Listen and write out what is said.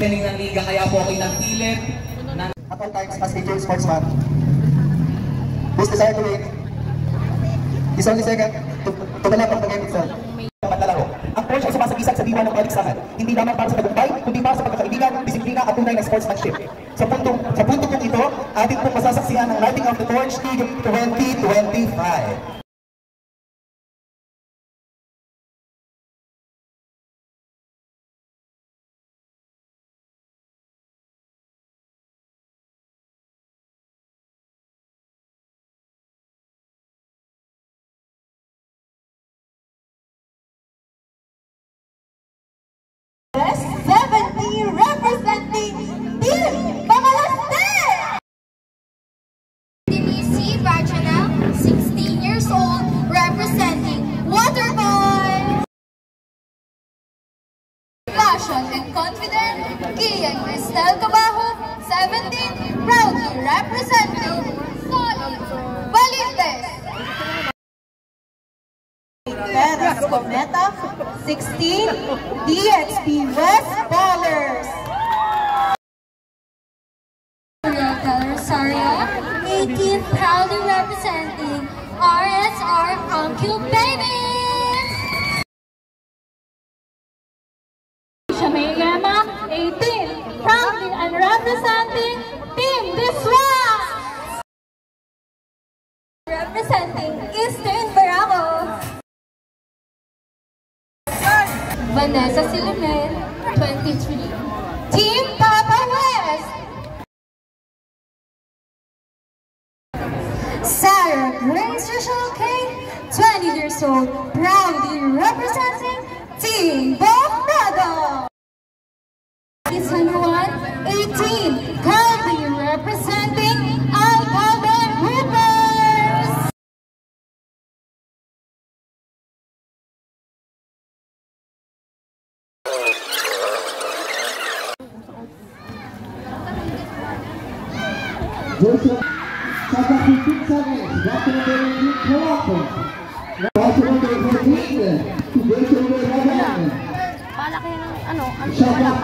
galing ng liga, kaya po ako'y nagpilit. At all times, as a true sportsman, whose desire to win is only second to the left of the game itself. Paglalaro. Ang coach ay sumasagisag sa diwa ng paligsahan. Hindi naman para sa tagumpay, kundi para sa pagkakaibigan, disiplina at tunay na sportsmanship. Sa punto pong ito, ating pong masasaksihan ng lighting of the torch League 2025. Representing Team Bangalaste! Denise Bajana, 16 years old, representing Waterboy. Passion and confident, Kian Cristel Cabajo, 17, proudly representing Solid Valientes. Perez Cometa, 16, DXP West Ballers. Rosario, 18, proudly representing RSR Uncle Babies. Shamayama, 18, proudly and representing Team Diswa. Representing Eastern Barako. Vanessa Silimen, 23, Team Papa West. Sarah Grace Rachel Kane, 20 years old, proudly representing Team Bognaga. San Juan, 18, proudly representing Alcaben Hoopers. Joseph Sakakipit Sanes, representing Team Toronto. Representing England, Jason Ragan. Palaki ng ano? Shaka